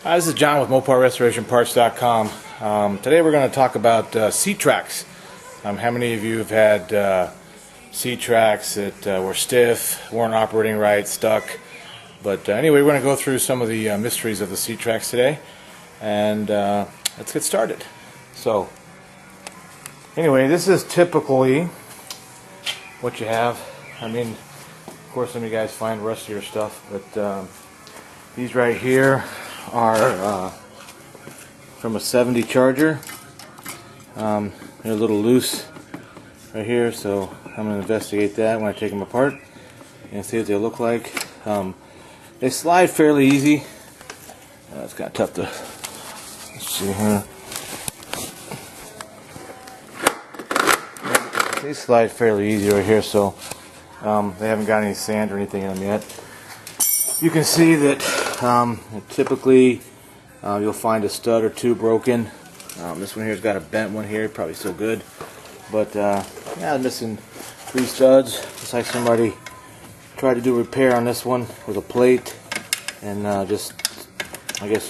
Hi, this is John with MoparRestorationParts.com. Today we're going to talk about seat tracks. How many of you have had seat tracks that were stiff, weren't operating right, stuck? But anyway, we're going to go through some of the mysteries of the seat tracks today, and let's get started. So, anyway, this is typically what you have. I mean, of course, some of you guys find rustier stuff, but these right here are from a 70 Charger. They're a little loose right here, so I'm going to investigate that when I take them apart and see what they look like. They slide fairly easy. It's kind of tough to, let's see here. They slide fairly easy right here, so they haven't got any sand or anything in them yet. You can see that typically you'll find a stud or two broken. This one here's got a bent one here, probably still good, but yeah, I'm missing 3 studs. Looks like somebody tried to do repair on this one with a plate, and I guess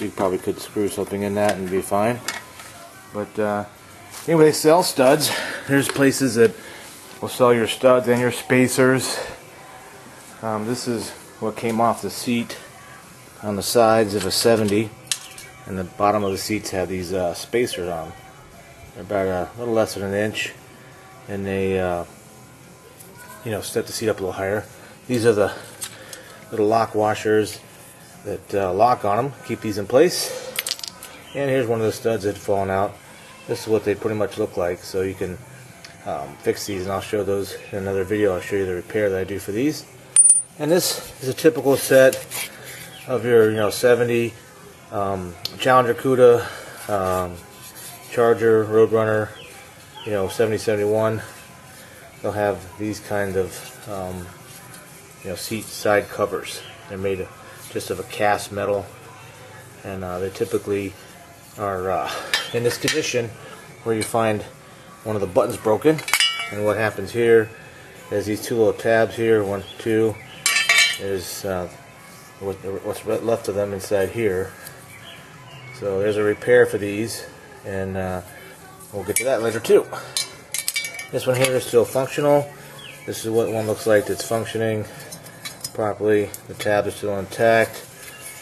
you probably could screw something in that and be fine. But anyway, they sell studs. There's places that will sell your studs and your spacers. This is what came off the seat on the sides of a 70, and the bottom of the seats have these spacers on. They're about a little less than an inch, and they set the seat up a little higher. These are the little lock washers that lock on them, keep these in place. And here's one of the studs that had fallen out. This is what they pretty much look like, so you can fix these, and I'll show those in another video. I'll show you the repair that I do for these. And this is a typical set of your 70 Challenger Cuda, Charger, Roadrunner, 7071. They'll have these kind of seat side covers. They're made just of a cast metal, and they typically are in this condition where you find one of the buttons broken. And what happens here is these 2 little tabs here, 1, 2, is what's left of them inside here. So there's a repair for these, and we'll get to that later too. This one here is still functional. This is what one looks like that's functioning properly. The tabs are still intact,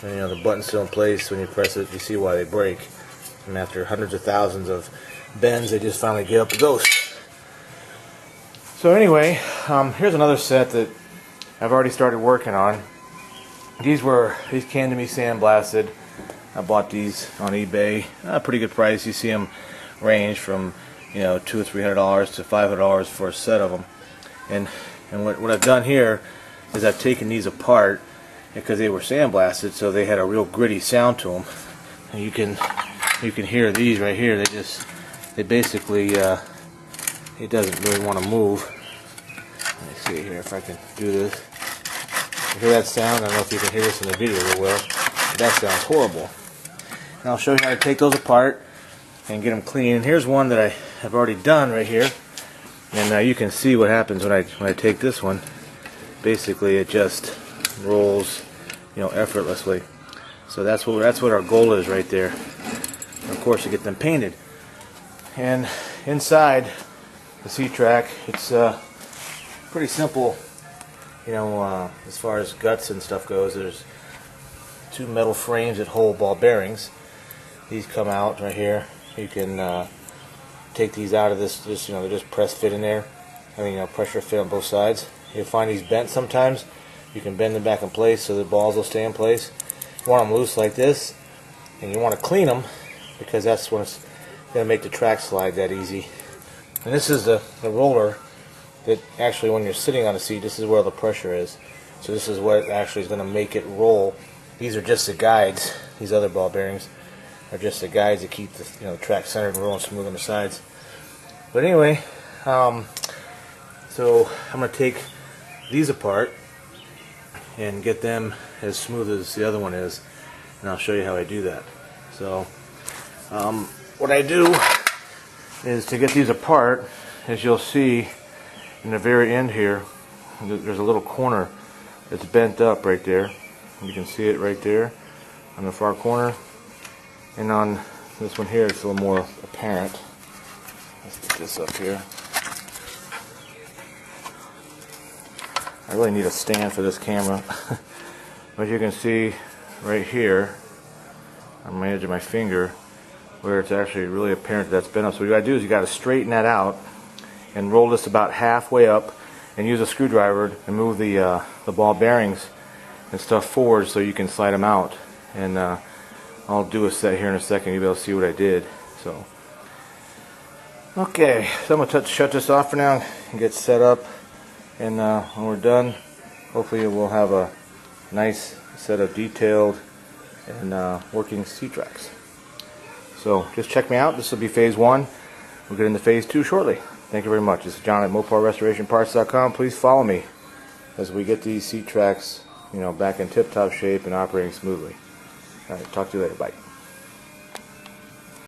and the button's still in place. When you press it, you see why they break. And after hundreds of thousands of bends, they just finally get up the ghost. So anyway, here's another set that I've already started working on. These came to me sandblasted. I bought these on eBay, a pretty good price. You see them range from $200 or $300 to $500 for a set of them. And what I've done here is I've taken these apart because they were sandblasted, so they had a real gritty sound to them. And you can hear these right here. They basically it doesn't really want to move. Let me see here if I can do this. You hear that sound? I don't know if you can hear this in the video real well, but that sounds horrible. And I'll show you how to take those apart and get them clean. And here's one that I have already done right here, and you can see what happens when I take this one. Basically, it just rolls, effortlessly. So that's what our goal is right there. And of course, to get them painted. And inside the seat track, it's pretty simple. As far as guts and stuff goes, there's 2 metal frames that hold ball bearings. These come out right here. You can take these out of this. They're just press fit in there. Pressure fit on both sides. You'll find these bent sometimes. You can bend them back in place so the balls will stay in place. You want them loose like this, and you want to clean them because that's when it's going to make the track slide that easy. And this is the roller that actually, when you're sitting on the seat, this is where the pressure is. So this is what actually is going to make it roll. These are just the guides. These other ball bearings are just the guides that keep the track centered and rolling smooth on the sides. But anyway, so I'm going to take these apart and get them as smooth as the other one is, and I'll show you how I do that. So what I do is, to get these apart, as you'll see in the very end here, there's a little corner that's bent up right there. You can see it right there on the far corner. And on this one here, it's a little more apparent. Let's get this up here. I really need a stand for this camera. But you can see right here on my edge of my finger where it's actually really apparent that's bent up. So what you gotta do is you gotta straighten that out and roll this about halfway up and use a screwdriver and move the ball bearings and stuff forward so you can slide them out. And I'll do a set here in a second. You'll be able to see what I did. So, okay, so I'm gonna shut this off for now and get set up. And when we're done, hopefully we'll have a nice set of detailed and working seat tracks. So just check me out. This will be phase 1. We'll get into phase 2 shortly. Thank you very much. This is John at MoparRestorationParts.com. Please follow me as we get these seat tracks, back in tip-top shape and operating smoothly. All right, talk to you later. Bye.